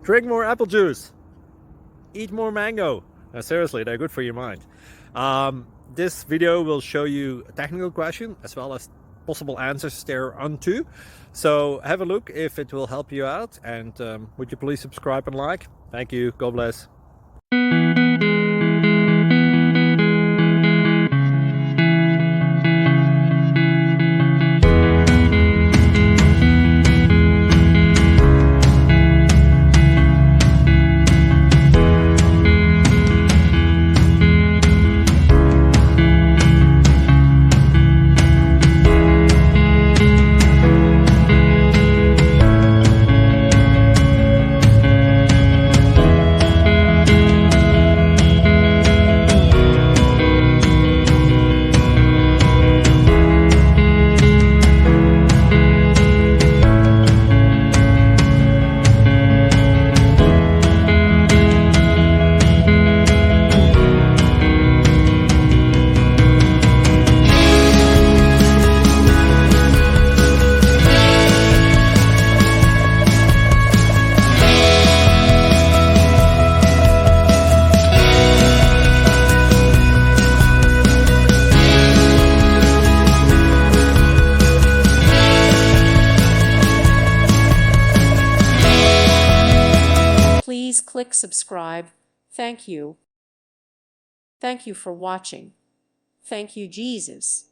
Drink more apple juice. Eat more mango. Seriously, they're good for your mind. This video will show you a technical question as well as possible answers thereunto. So have a look if it will help you out, and would you please subscribe and like? Thank you. God bless. Please click subscribe. Thank you. Thank you for watching. Thank you, Jesus.